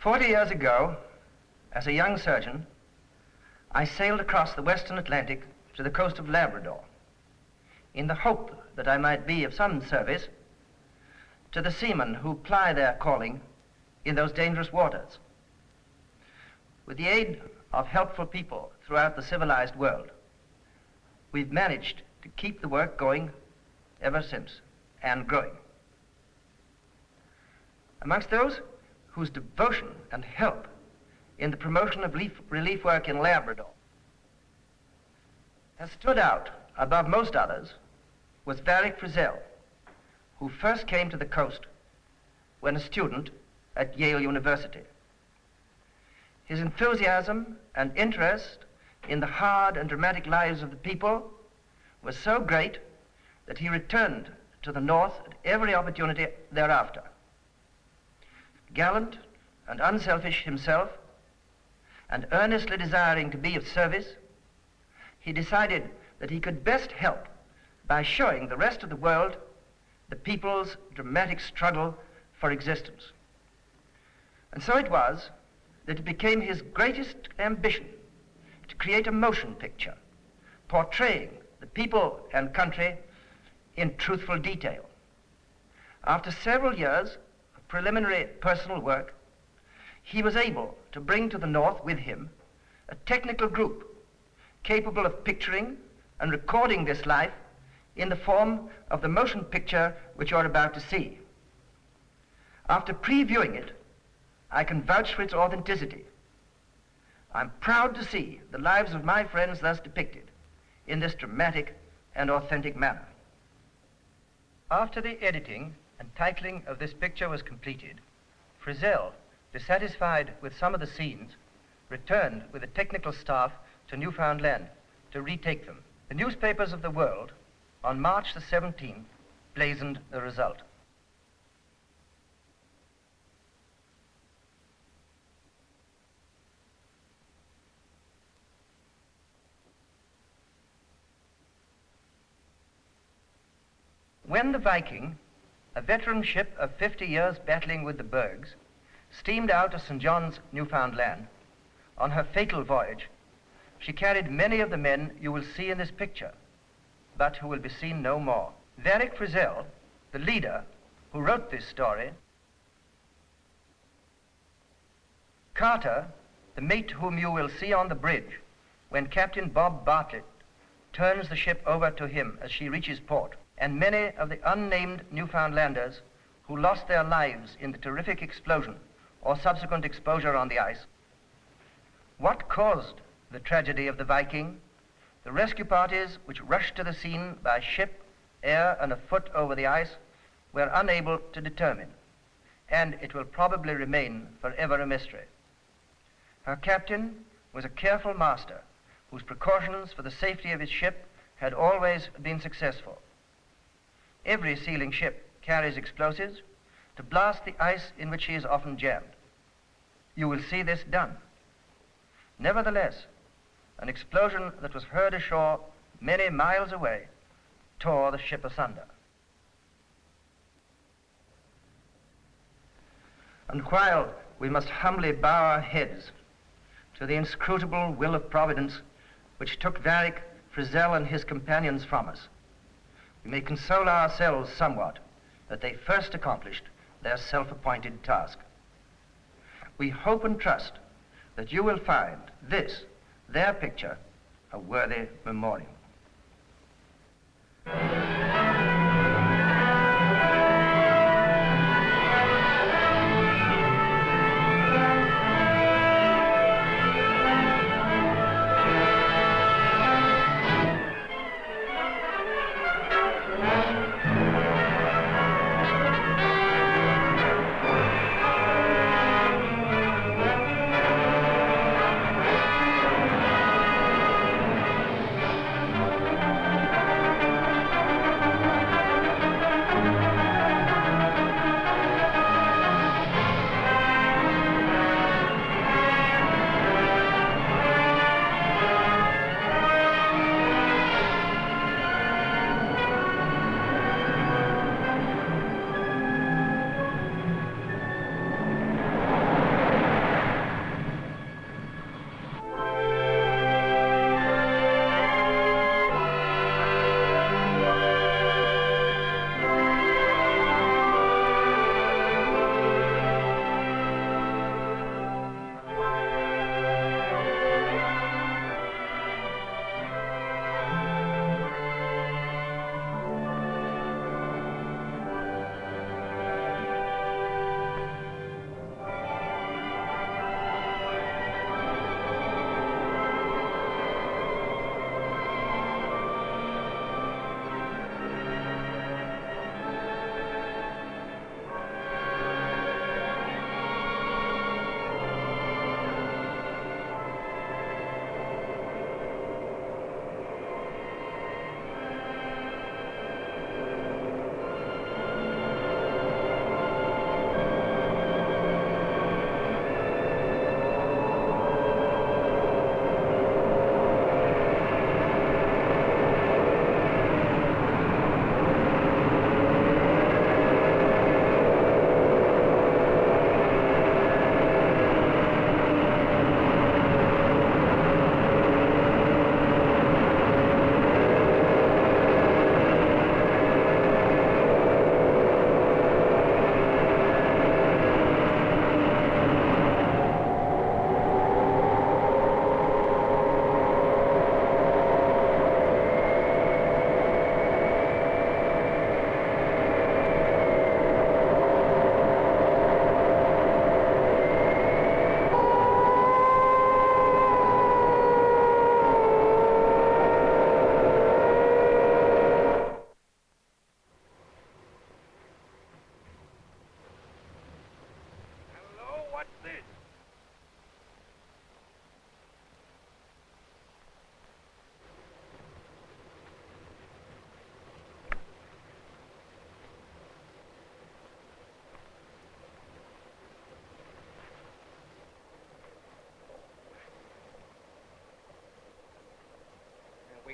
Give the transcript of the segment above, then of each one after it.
40 years ago, as a young surgeon, I sailed across the western Atlantic to the coast of Labrador in the hope that I might be of some service to the seamen who ply their calling in those dangerous waters. With the aid of helpful people throughout the civilized world, we've managed to keep the work going ever since, and growing. Amongst those whose devotion and help in the promotion of relief work in Labrador has stood out above most others was Varick Frissell, who first came to the coast when a student at Yale University. His enthusiasm and interest in the hard and dramatic lives of the people was so great that he returned to the North at every opportunity thereafter. Gallant and unselfish himself, and earnestly desiring to be of service, he decided that he could best help by showing the rest of the world the people's dramatic struggle for existence. And so it was that it became his greatest ambition to create a motion picture portraying the people and country in truthful detail. After several years of preliminary personal work, he was able to bring to the North with him a technical group capable of picturing and recording this life in the form of the motion picture which you're about to see. After previewing it, I can vouch for its authenticity. I'm proud to see the lives of my friends thus depicted in this dramatic and authentic manner. After the editing and titling of this picture was completed, Frissell, dissatisfied with some of the scenes, returned with a technical staff to Newfoundland to retake them. The newspapers of the world, on March the 17th, blazoned the result. When the Viking, a veteran ship of 50 years battling with the bergs, steamed out of St. John's, Newfoundland, on her fatal voyage, she carried many of the men you will see in this picture, but who will be seen no more. Varick Frissell, the leader who wrote this story, Carter, the mate whom you will see on the bridge when Captain Bob Bartlett turns the ship over to him as she reaches port, and many of the unnamed Newfoundlanders who lost their lives in the terrific explosion or subsequent exposure on the ice. What caused the tragedy of the Viking? The rescue parties which rushed to the scene by ship, air, and afoot over the ice were unable to determine, and it will probably remain forever a mystery. Her captain was a careful master whose precautions for the safety of his ship had always been successful. Every sealing ship carries explosives to blast the ice in which she is often jammed. You will see this done. Nevertheless, an explosion that was heard ashore many miles away tore the ship asunder. And while we must humbly bow our heads to the inscrutable will of Providence which took Varick Frissell and his companions from us, we may console ourselves somewhat that they first accomplished their self-appointed task. We hope and trust that you will find this, their picture, a worthy memorial.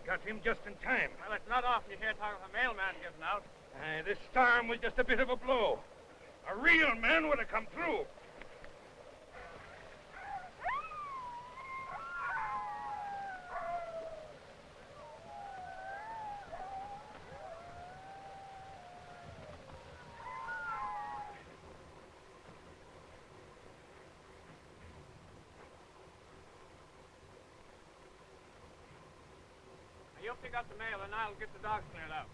got him just in time. Well, it's not often you hear talk of a mailman getting out. This storm was just a bit of a blow. A real man would have come through. You pick up the mail and I'll get the dogs cleared out.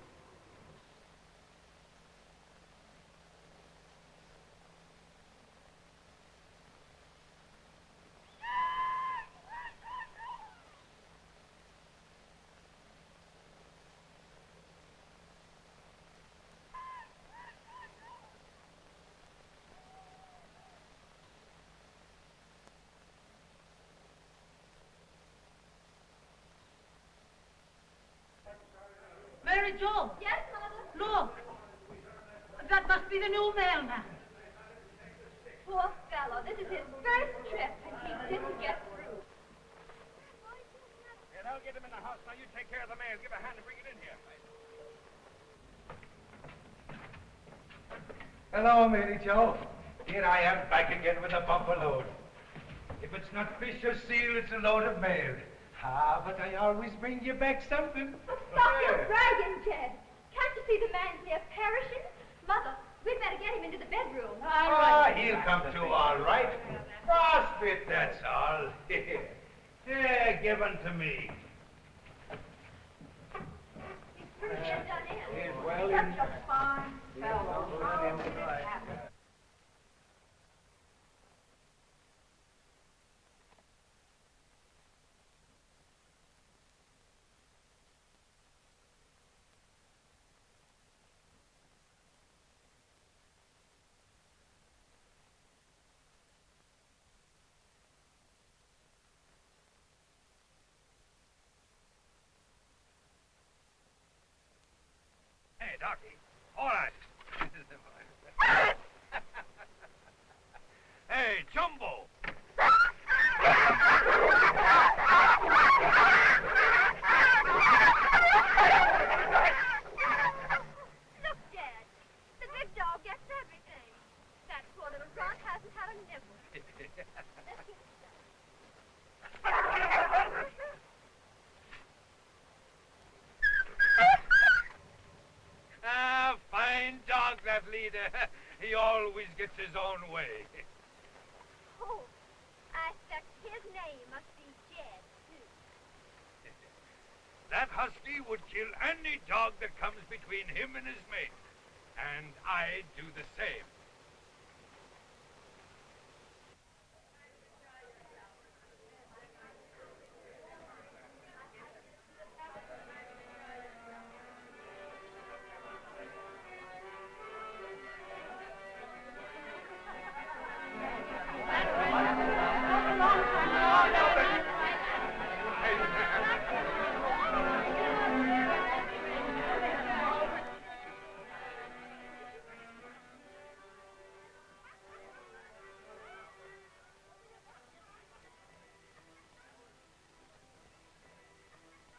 Mary Jo. Yes, Mother? Look. That must be the new mailman. Poor fellow, this is his first trip, and he didn't get through. Yeah, I'll get him in the house. Now you take care of the mail. Give a hand and bring it in here. Hello, Mary Jo. Here I am back again with a bumper load. If it's not fish or seal, it's a load of mail. Ah, but I always bring you back something. Oh, stop your bragging, Jed. Can't you see the man's here perishing? Mother, we'd better get him into the bedroom. He'll come to all right. Frostbite, that's all. Yeah, give unto me. He's pretty well done in. He's well Such in. a fine fellow. How did it happen? Hey, Docky. All right. Hey, Jumbo. Look, Dad. The big dog gets everything. That poor little grunt hasn't had a nibble. Let's get Fine dog, that leader. He always gets his own way. Oh, I expect his name must be Jed, too. That husky would kill any dog that comes between him and his mate. And I do the same.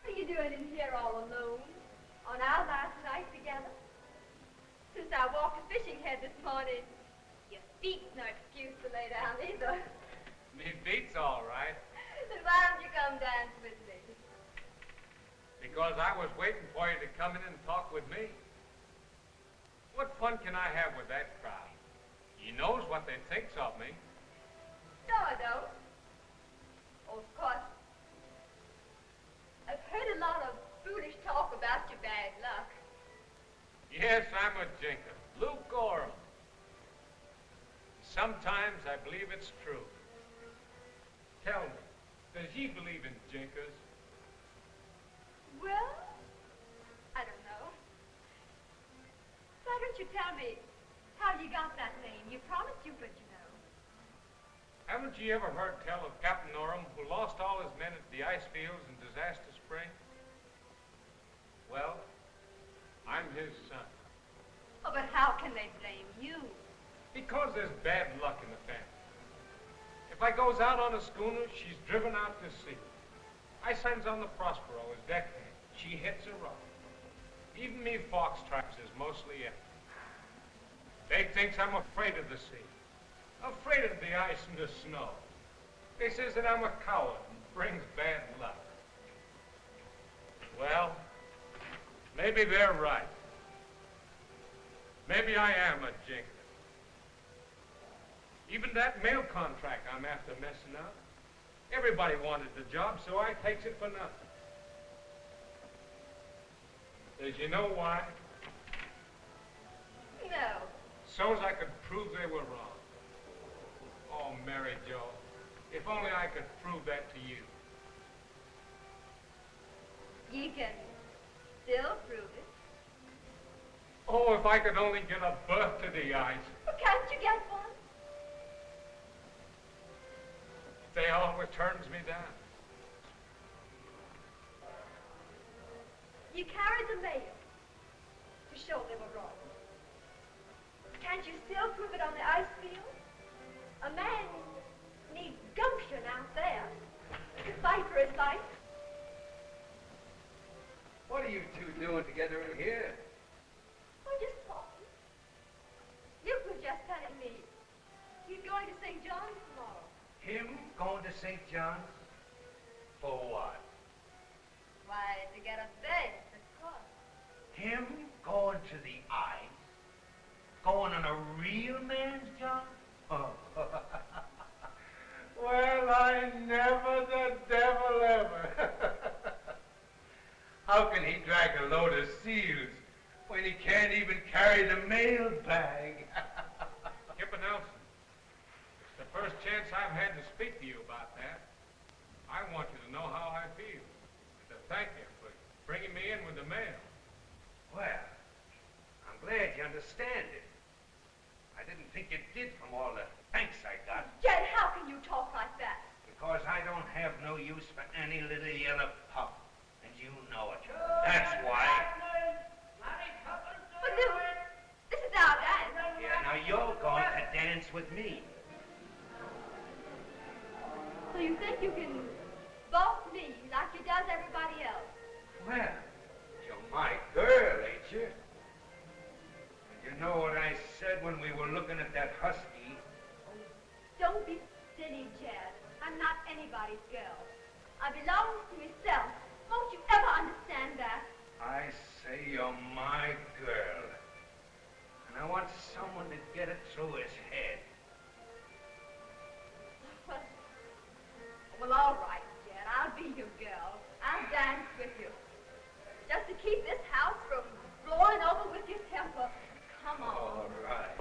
What are you doing in here all alone? On our last night together? Since I walked the fishing head this morning, your feet's no excuse to lay down either. Me feet's all right, Then why don't you come dance with me? because I was waiting for you to come in and talk with me. What fun can I have with that crowd? He knows what they thinks of me. No, I don't. Oh, of course. I've heard a lot of foolish talk about your bad luck. Yes, I'm a jinker. Lukewarm. Sometimes I believe it's true. Tell me, does he believe in jinkers? Well, I don't know. Why don't you tell me how you got that name? You promised you would, you know. Haven't you ever heard tell of Captain Orem, who lost all his men at the ice fields in Disaster Spring? Well, I'm his son. Oh, but how can they blame you? Because there's bad luck in the family. If I goes out on a schooner, she's driven out to sea. I sends on the Prospero as deckhand. she hits a rock. Even me fox traps is mostly empty. They thinks I'm afraid of the sea, afraid of the ice and the snow. They says that I'm a coward and brings bad luck. Well, maybe they're right. Maybe I am a jinx. Even that mail contract I'm after messing up. Everybody wanted the job, so I takes it for nothing. Does you know why? No. So's I could prove they were wrong. Oh, Mary Jo, if only I could prove that to you. You can still prove it. Oh, if I could only get a berth to the ice. Well, can't you get one? They always turns me down. You carried the mail to show they were wrong. Can't you still prove it on the ice field? A man needs gumption out there to fight for his life. What are you two doing together in here? We're just talking. Luke was just telling me he's going to St. John's tomorrow. Him going to St. John's? For what? Why, to get a bed, of course. Him going to the ice? Going on a real man's job? Oh. Well, I never the devil ever. How can he drag a load of seals when he can't even carry the mail bag? Skipper Nelson, it's the first chance I've had to speak to you about that. I want you to know how I feel, and to thank you for bringing me in with the mail. Well, I'm glad you understand it. I didn't think you did from all the thanks I got. Jed, how can you talk like that? Because I don't have no use for any little yellow pup. And you know it. That's why. But Luke, this is our dance. Yeah, now you're going to dance with me. So you think you can boss me like you does everybody else? Well, you're my girl, ain't you? And you know what I said when we were looking at that husky? Don't be silly, Jed. I'm not anybody's girl. I belong to myself. Won't you ever understand that? I say you're my girl. And I want someone to get it through his head. Well, all right, Jed. I'll be your girl. I'll dance with you. Just to keep this house from blowing over with your temper. Come on. All right.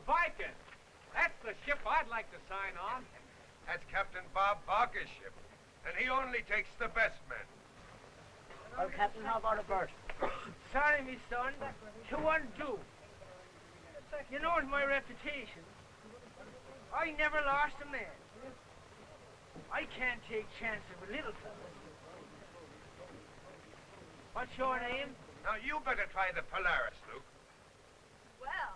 Viking. That's the ship I'd like to sign on. That's Captain Bob Barker's ship, and he only takes the best men. Well, Captain, how about a berth? Sorry, me son. To undo. You know my reputation. I never lost a man. I can't take chances with little fellas. What's your name? Now, you better try the Polaris, Luke. Well,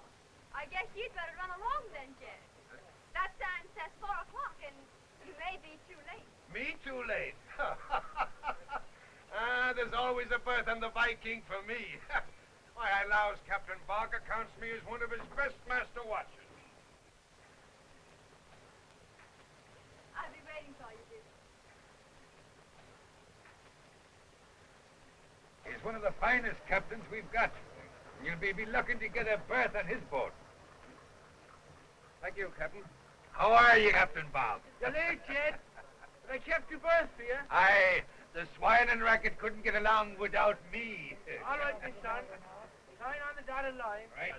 I guess you'd better run along then, Jed. That sign says 4 o'clock, and you may be too late. Me too late. There's always a berth on the Viking for me. Why, I allows Captain Barker counts me as one of his best master watchers. I'll be waiting for you, dear. He's one of the finest captains we've got. And you'll be lucky to get a berth on his boat. Thank you, Captain. How are you, Captain Bob? You're late, Jed. But I kept your berth for you. Aye, the swine and racket couldn't get along without me. All right, my son. Sign on the dotted line. Right.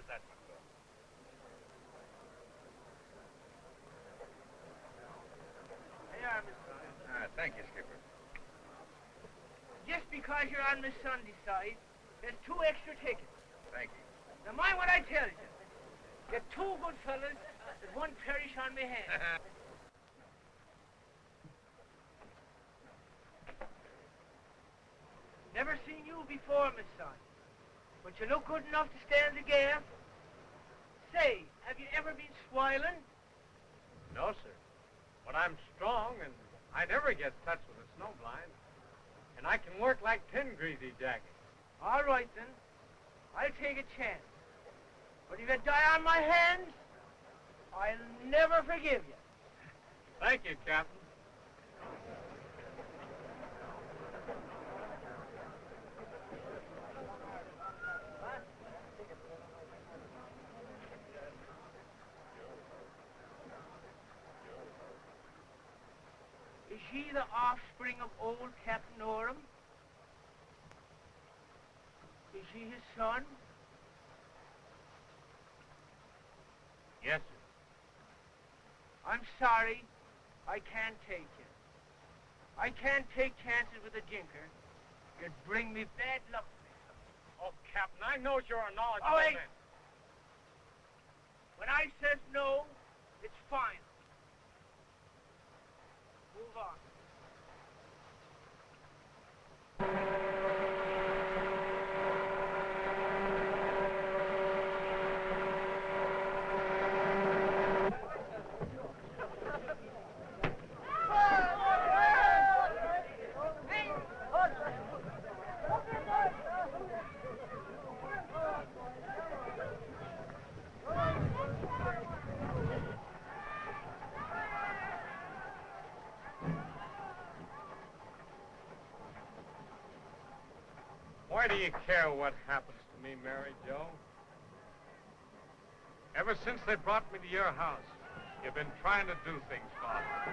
Here you are, Miss Son. Thank you, Skipper. Just because you're on Miss Sunday's side, there's 2 extra tickets. Thank you. Now mind what I tell you. Get 2 good fellas, and 1 perish on me hand. Never seen you before, Miss Son. But you look good enough to stand the gale. Say, have you ever been swiling? No, sir. But I'm strong, and I never get touched with a snowblind. And I can work like 10 greasy jackets. All right, then. I'll take a chance. But if you die on my hands, I'll never forgive you. Thank you, Captain. Is she the offspring of old Captain Oram? Is she his son? Yes, sir. I'm sorry, I can't take you. I can't take chances with a jinker. You'd bring me bad luck. Oh, Captain, I know you're a knowledgeable Oh, wait. man. When I says no, it's fine. Move on. Why do you care what happens to me, Mary Jo? Ever since they brought me to your house, you've been trying to do things for me.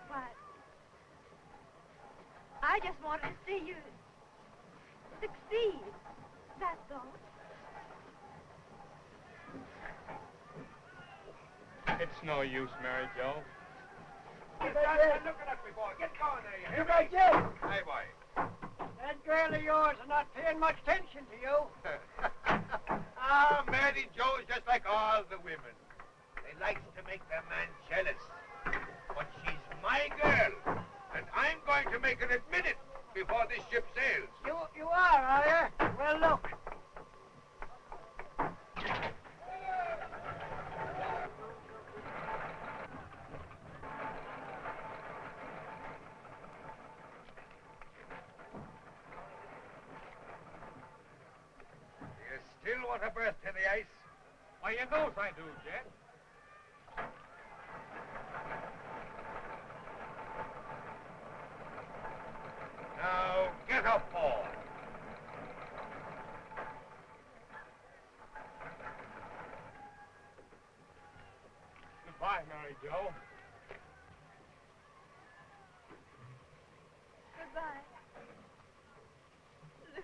What? I just wanted to see you succeed. That's all. It's no use, Mary Jo. Look at us before. Get going there, you hear me? Hey, boy. That girl of yours is not paying much attention to you. Mary Jo's just like all the women. They likes to make their man jealous. But she's my girl, and I'm going to make her admit it before this ship sails. You are you? Well, look. You still want a berth to the ice? Why, you knows I do, Jet. Now, get up, Paul. Goodbye, Mary Jo. Goodbye. Lou.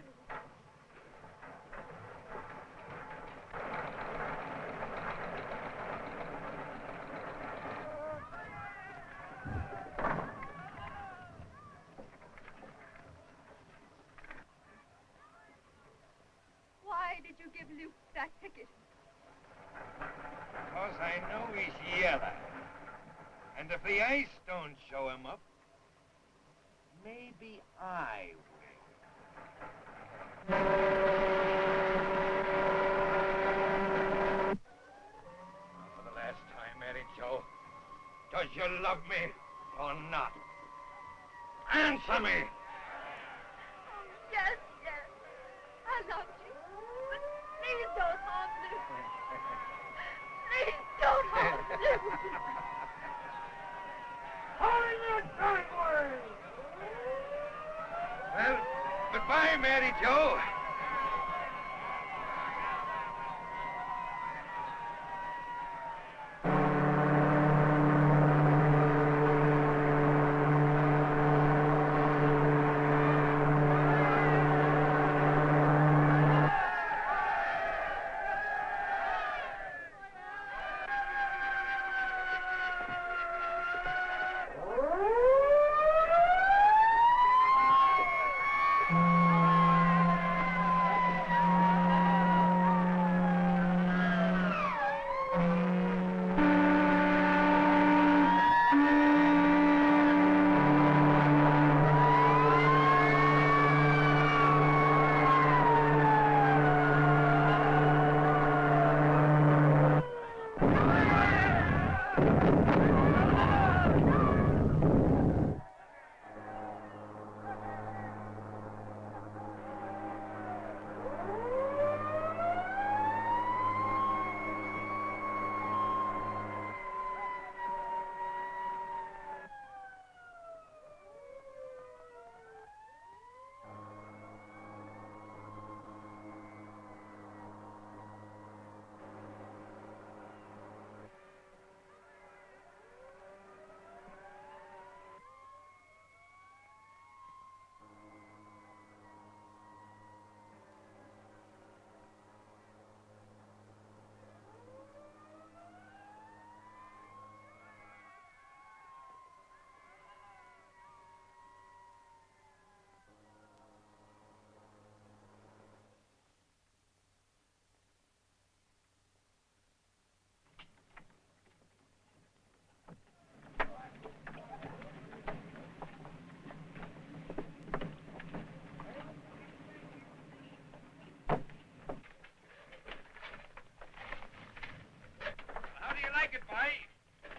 you give Luke that ticket? Because I know he's yellow. And if the ice don't show him up, maybe I will. For the last time, Mary Jo, does you love me or not? Answer me! Yes, yes. I love you. But please don't harm Luke. Please don't harm Luke. Well, goodbye, Mary Jo.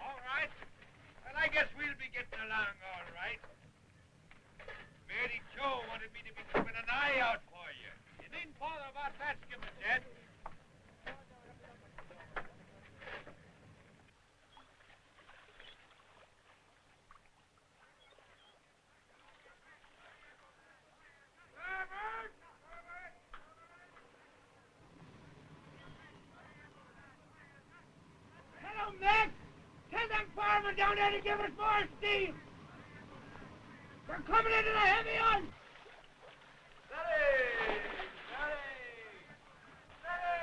All right? Well, I guess we'll be getting along all right. Mary Jo wanted me to be keeping an eye out for you. You needn't bother about that, Skipper Jed. Hello, Mac! Tell them firemen down there to give us more steam! They're coming into the heavy on! Steady! Steady!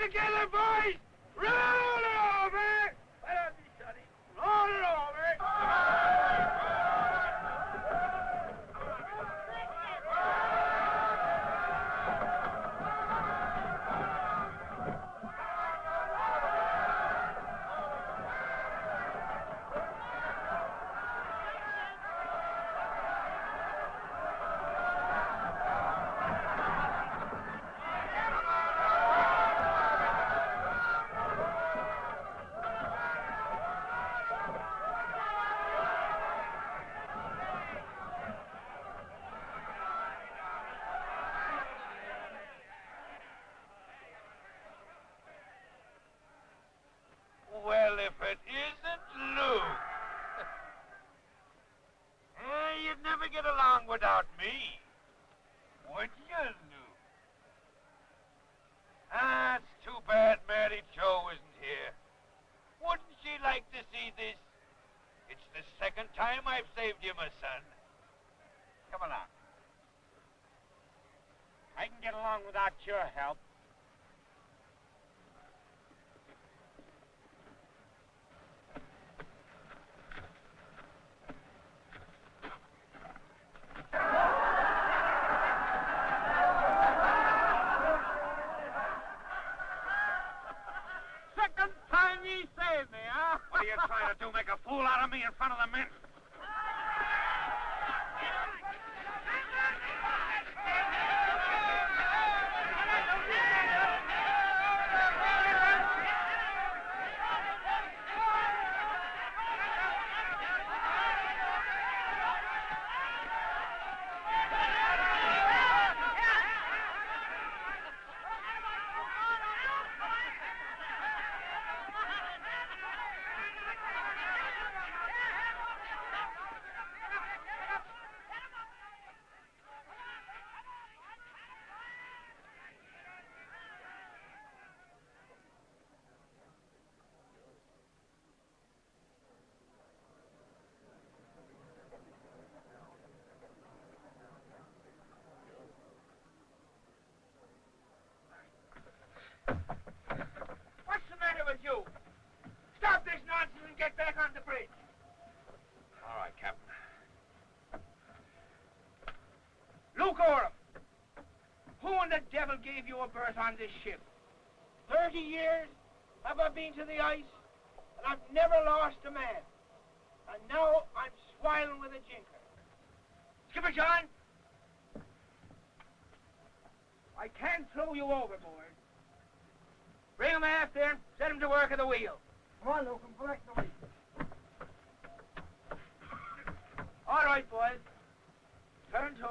Together, boys! Roll it over! Why don't you, Sonny? Roll it over! without me. Wouldn't you, Lou? Ah, it's too bad Mary Jo isn't here. Wouldn't she like to see this? It's the second time I've saved you, my son. Come along. I can get along without your help. Second time ye saved me, huh? What are you trying to do, make a fool out of me in front of the men? What's the matter with you? Stop this nonsense and get back on the bridge. All right, Captain. Luke Orham, who in the devil gave you a berth on this ship? 30 years have I been to the ice, and I've never lost a man. And now I'm swiling with a jinker. Skipper John, I can't throw you overboard. Bring him aft there and set him to work at the wheel. Come on, Luke, and collect the wheel. All right, boys. Turn to.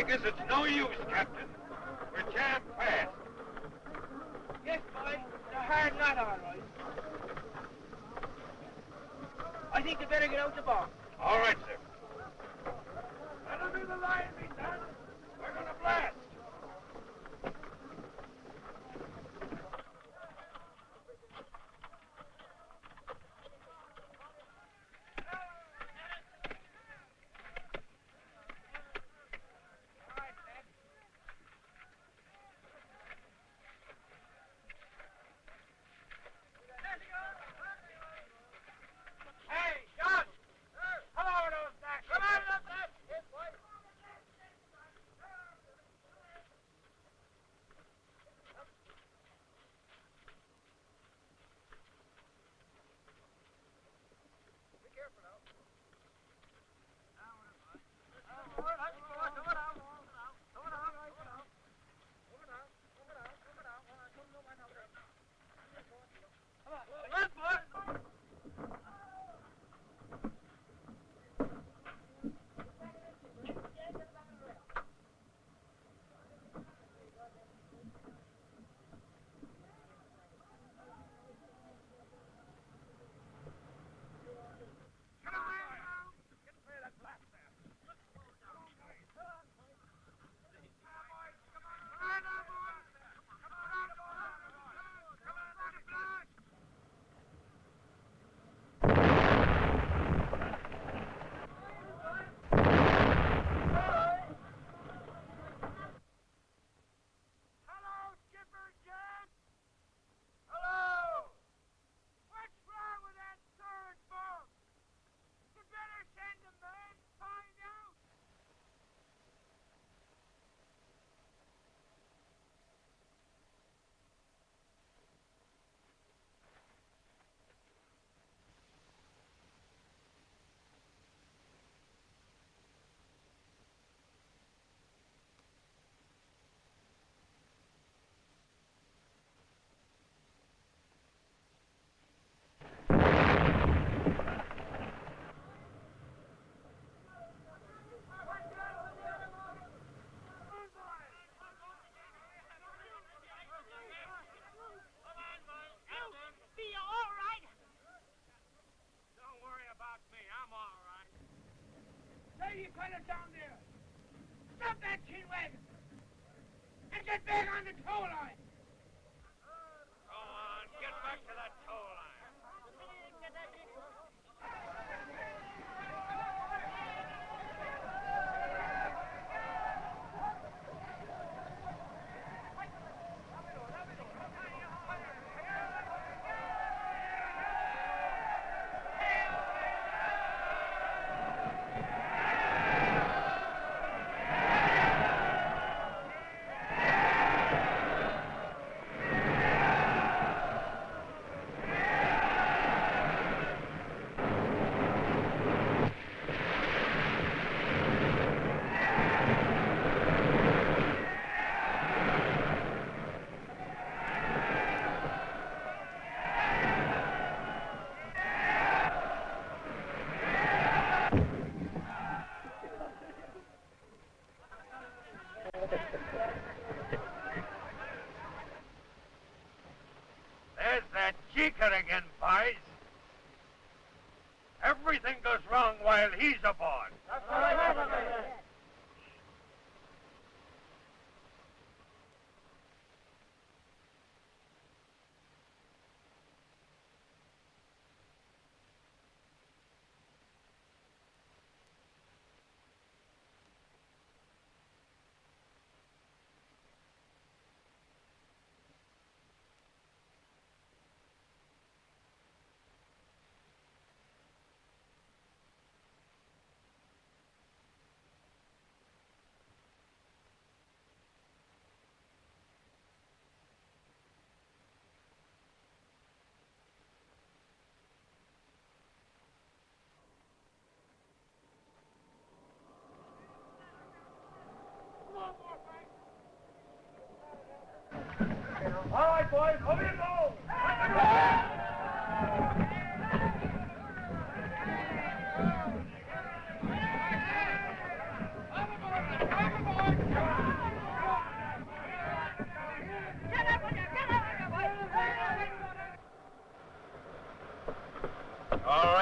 guess it's no use, Captain. We're jam-packed. Yes, boy. It's a hard knot, all right. I think you better get out the box. All right, sir. Let him in the line, me son. We're gonna blast. Hey, John! Come over those back. Come on, up that. Yes, boy. Be careful now. Let's boy. Hello, Skipper Jim. Hello. What's wrong with that third boat? You better send a man to find out. Be all right? Don't worry about me. I'm all right. Say you fellas down there. Stop that chin wagon. And get back on the tow line. Go on. Get back to that tow line. There's that cheeker again, boys. Everything goes wrong while he's aboard.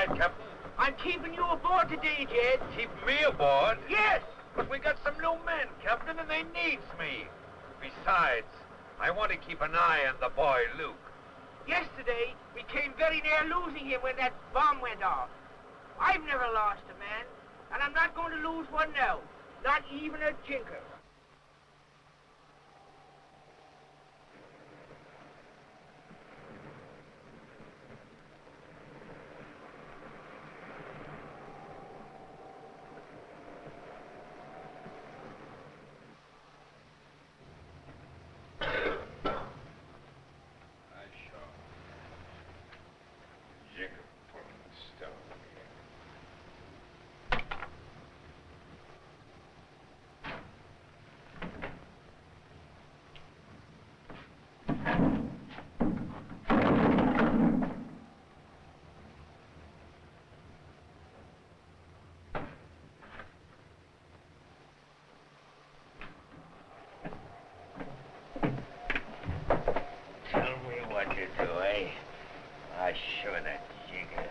that, Captain? I'm keeping you aboard today, Jed. Keep me aboard? Yes! But we got some new men, Captain, and they needs me. Besides, I want to keep an eye on the boy, Luke. Yesterday, we came very near losing him when that bomb went off. I've never lost a man, and I'm not going to lose one now. Not even a tinker. Sure that jigger.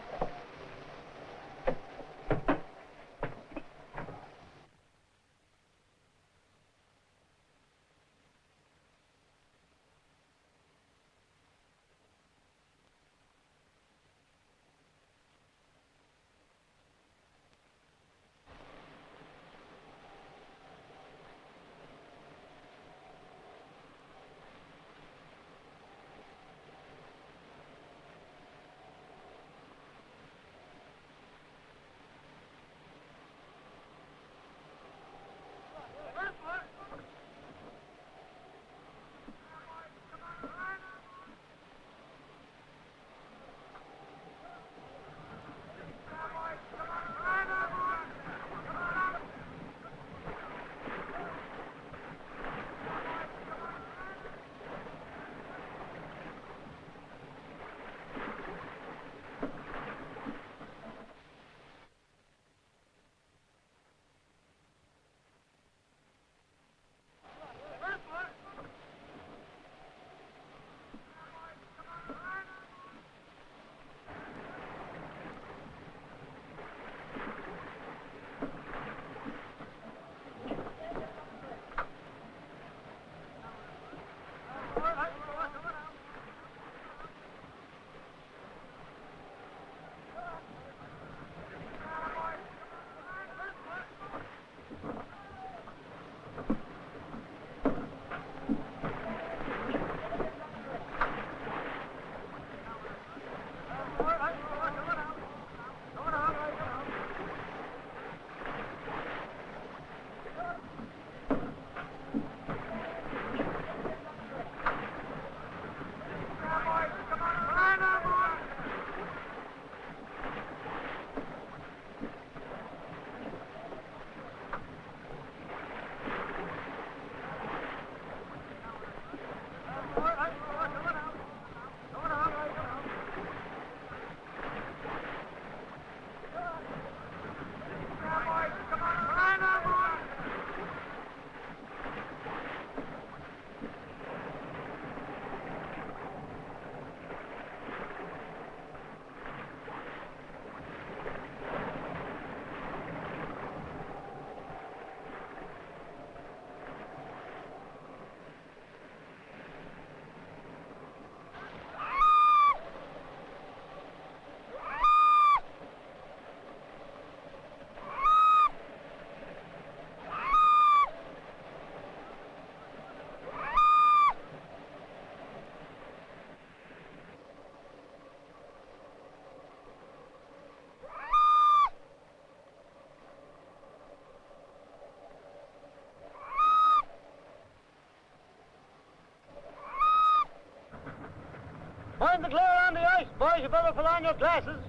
Find the clear on the ice, boys. You better put on your glasses.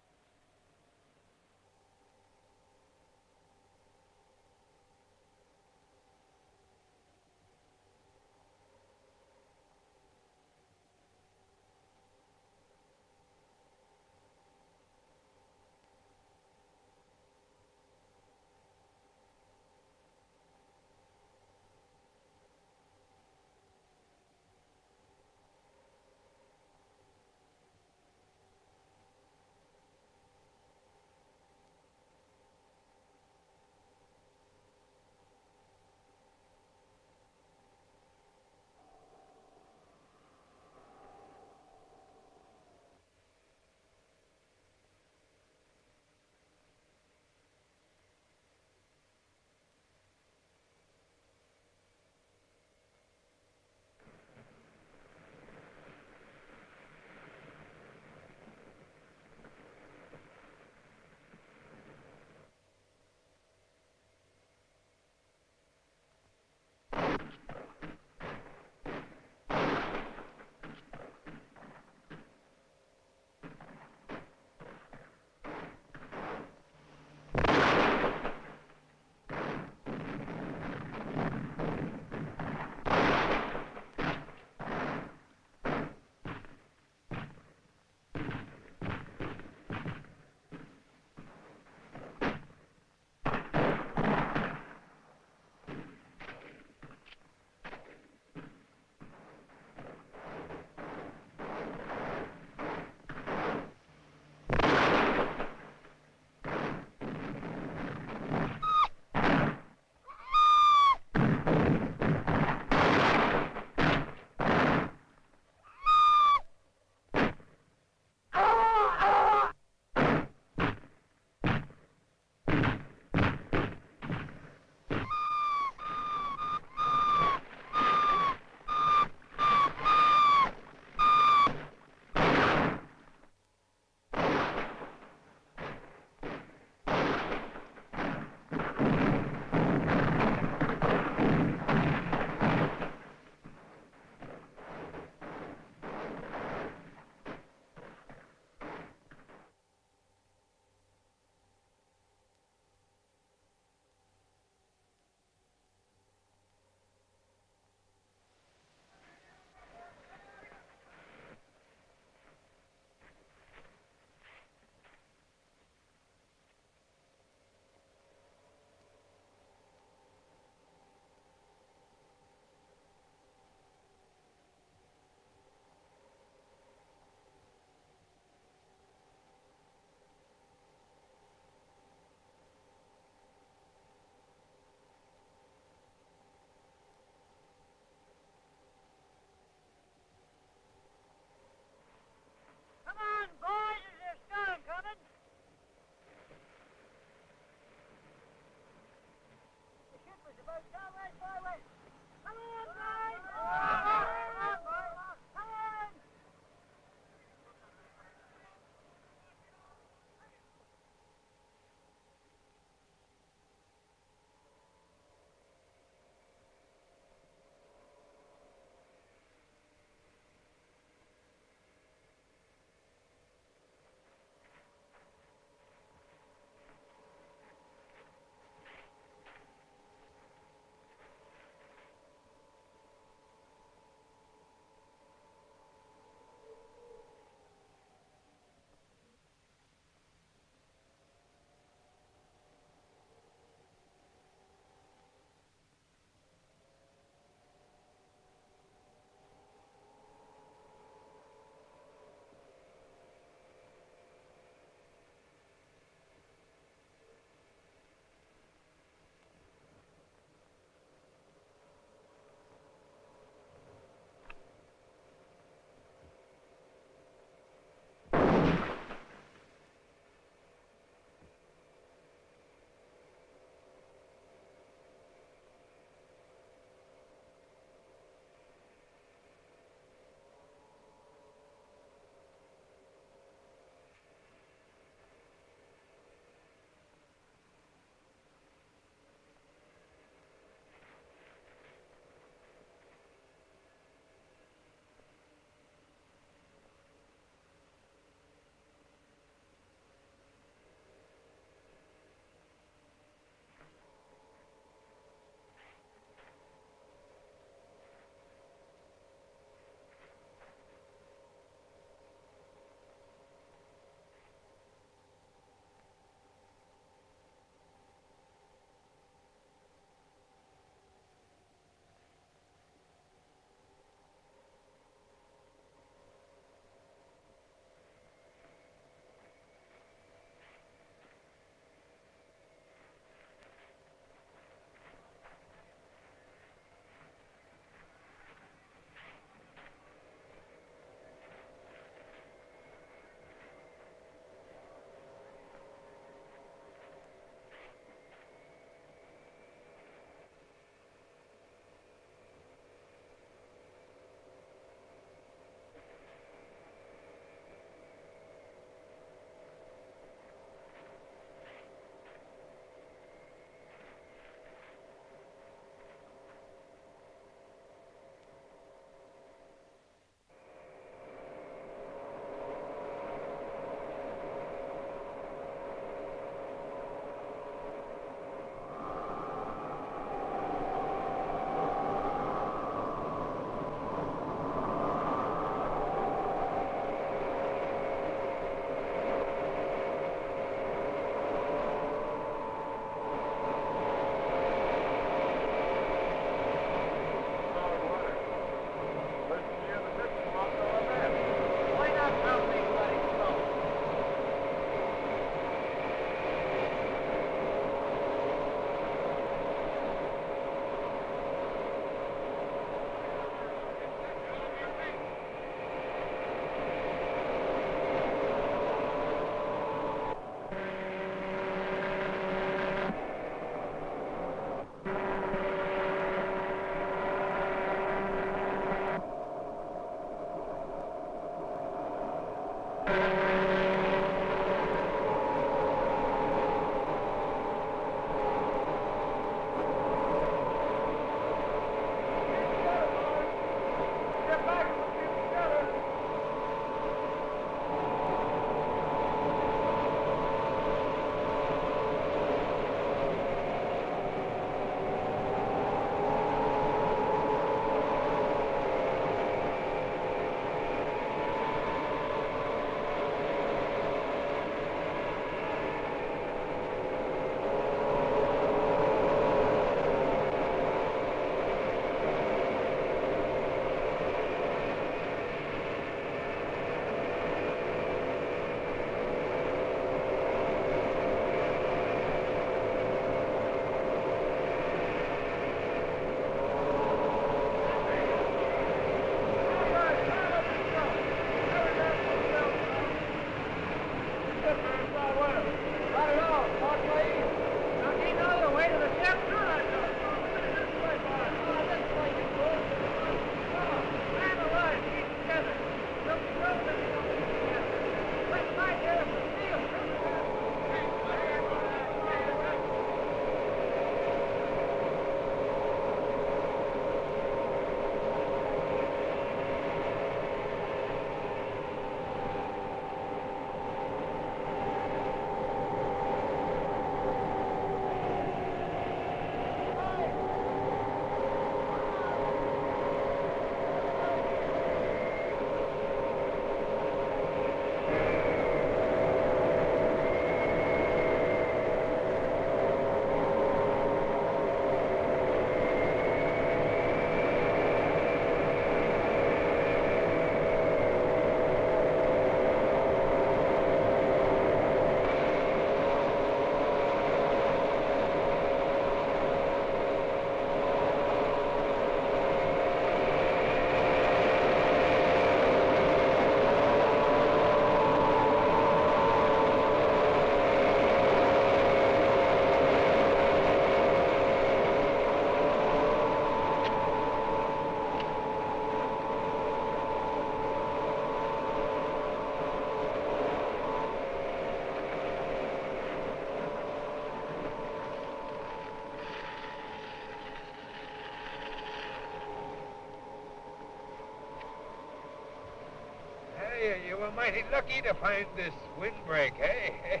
You were mighty lucky to find this windbreak, eh?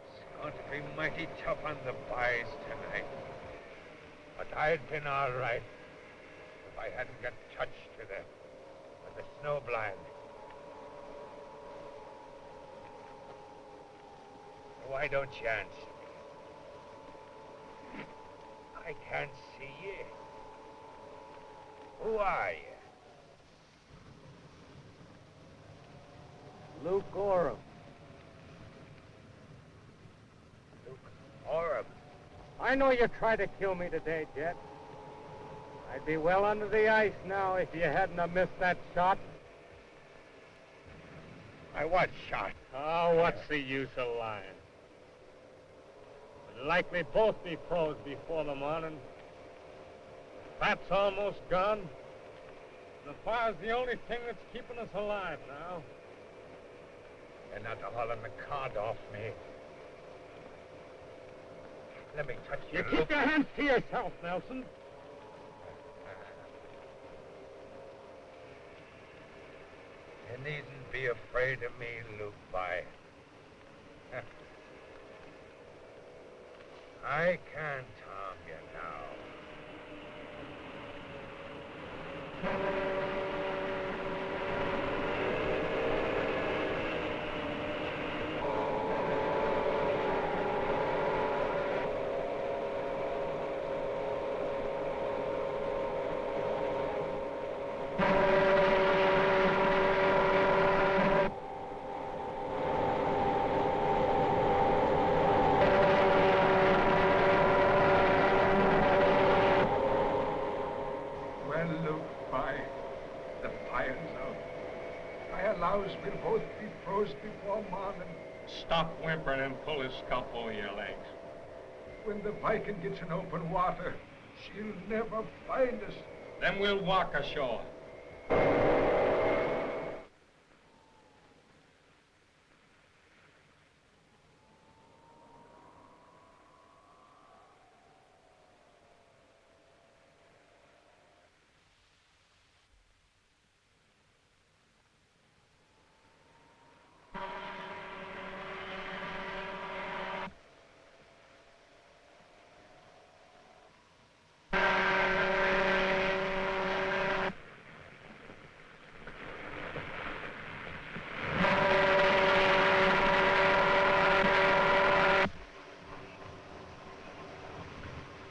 It's going to be mighty tough on the boys tonight. But I'd been all right if I hadn't got touched with the snow blind. Why don't you answer me? I can't see you. Who are you? Luke Orham. Luke Orham. I know you tried to kill me today, Jet. I'd be well under the ice now if you hadn't have missed that shot. I was shot. Oh, what's the use of lying? We'll likely both be froze before the morning. Fat's almost gone. The fire's the only thing that's keeping us alive now. You're not hauling the cod off me. Let me touch you. You keep your hands to yourself, Nelson. You needn't be afraid of me, Luke Boy. I can't harm you now. We'll both be froze before morning. Stop whimpering and pull his scalp over your legs. When the Viking gets in open water, she'll never find us. Then we'll walk ashore.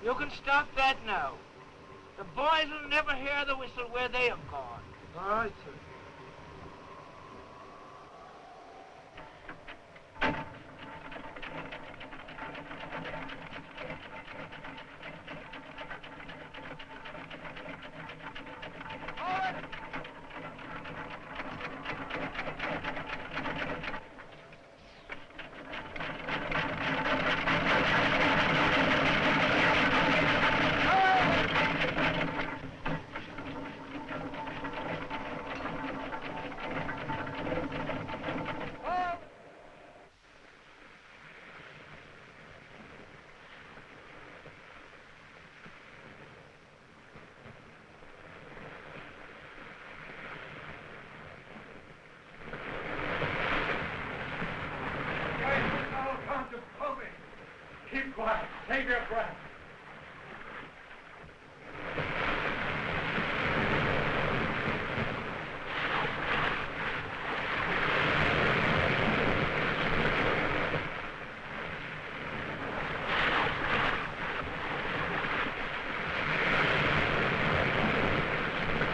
You can stop that now. The boys will never hear the whistle where they have gone. All right, sir. Keep quiet. Save your breath.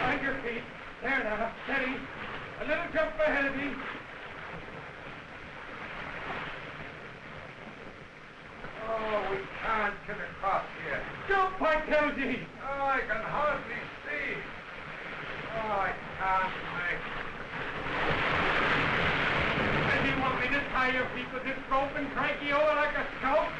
Find your feet. There now. Steady. A little jump ahead of me. Oh, we can't get across here. Jump, I tell thee! Oh, I can hardly see. Oh, I can't make. And you want me to tie your feet with this rope and drag you over like a scout?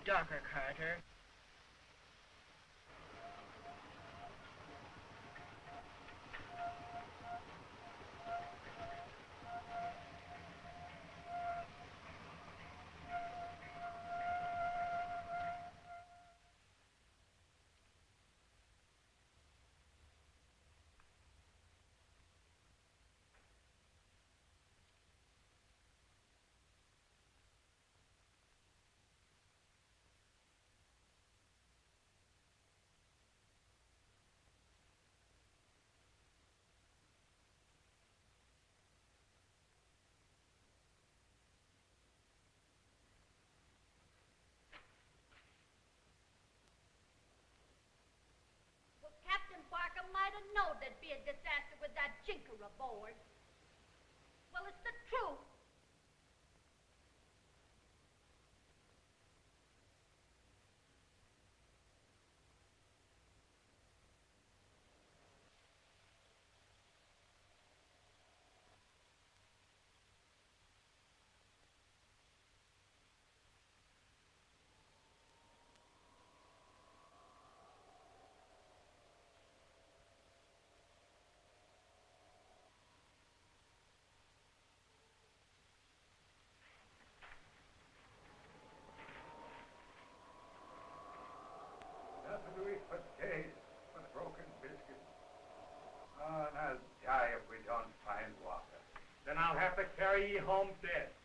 darker, Carter. Captain Barker might have known there'd be a disaster with that jinker aboard. Well, it's the truth. Nothing to eat for days, but broken biscuits. Oh, and I'll die if we don't find water. Then I'll have to carry ye home dead.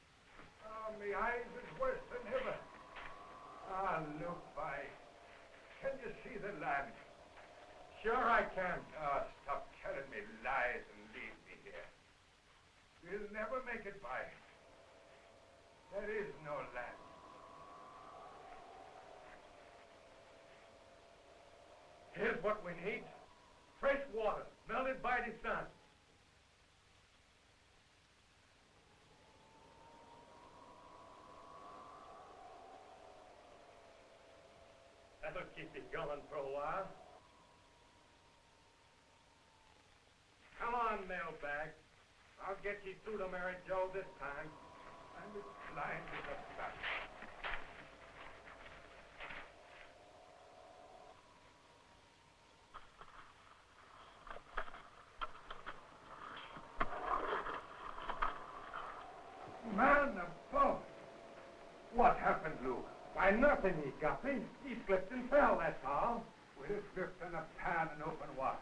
Oh, me eyes is worse than ever. Ah, look by. Can you see the land? Sure I can. Oh, stop telling me lies and leave me here. We'll never make it by. There is no land. Here's what we need. Fresh water, melted by the sun. That'll keep you going for a while. Come on, mailbag. I'll get you through to Mary Jo this time. I'm as blind as a bat. Man above! What happened, Luke? Why, nothing, ye guppy. He slipped and fell, that's all. With a drift in a pan in open water.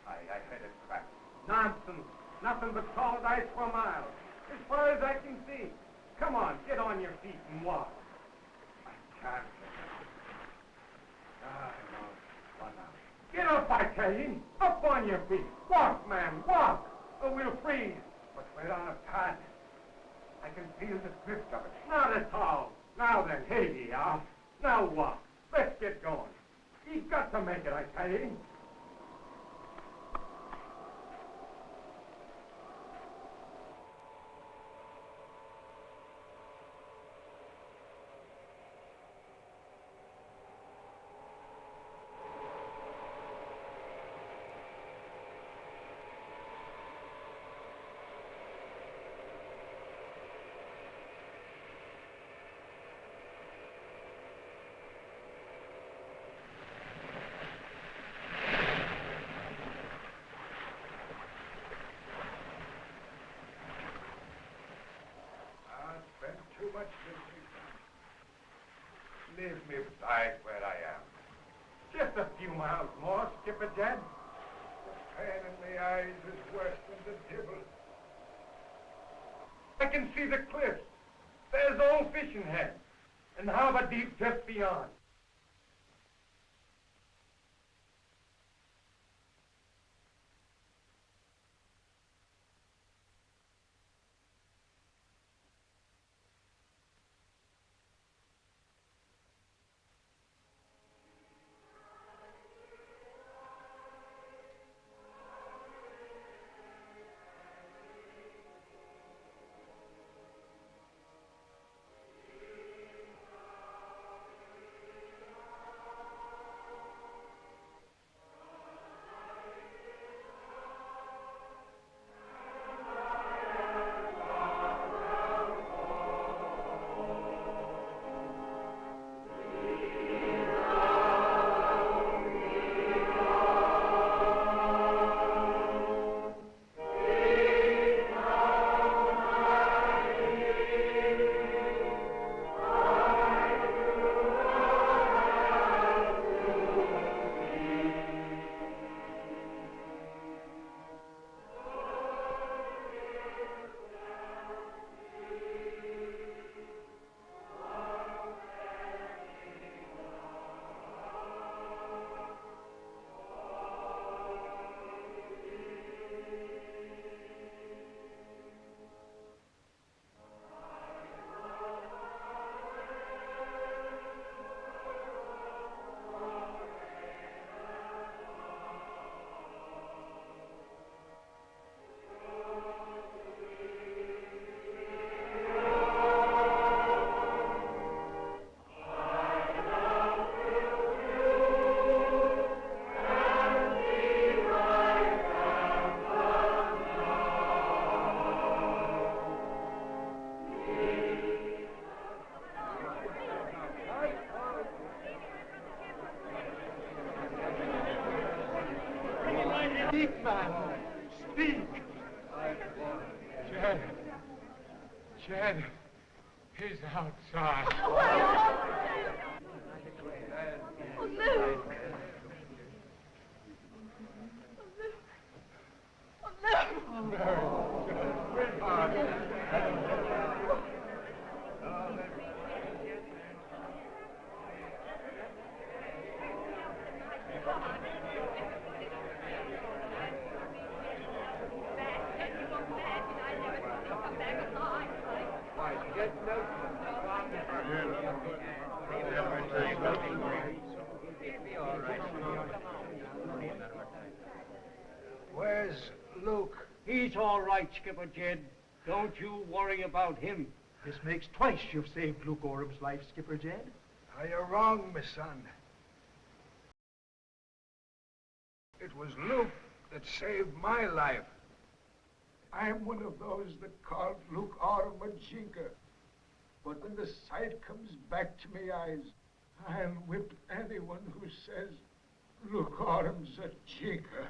I had it cracked. Nonsense. Nothing but solid ice for miles. As far as I can see. Come on, get on your feet and walk. I can't. Ah, no. One out. Get up, I tell you. Up on your feet. Walk, man, walk. Or we'll freeze. But we're on a pan. I can feel the drift of it. Not at all. Now then, here ye are. Now walk. Let's get going. You've got to make it, I tell you. Too much leave me bide where I am. Just a few miles more, Skipper Jed. The pain in my eyes is worse than the devil. I can see the cliffs. There's old fishing head. And harbor deep just beyond. man. Speak. Jed is outside. Oh, no. Where's Luke? He's all right, Skipper Jed. Don't you worry about him. This makes twice you've saved Luke Orham's life, Skipper Jed. You're wrong, my son. It was Luke that saved my life. I'm one of those that called Luke Orham a jinker. But when the sight comes back to me eyes, I'll whip anyone who says Luke Orham's a jinker.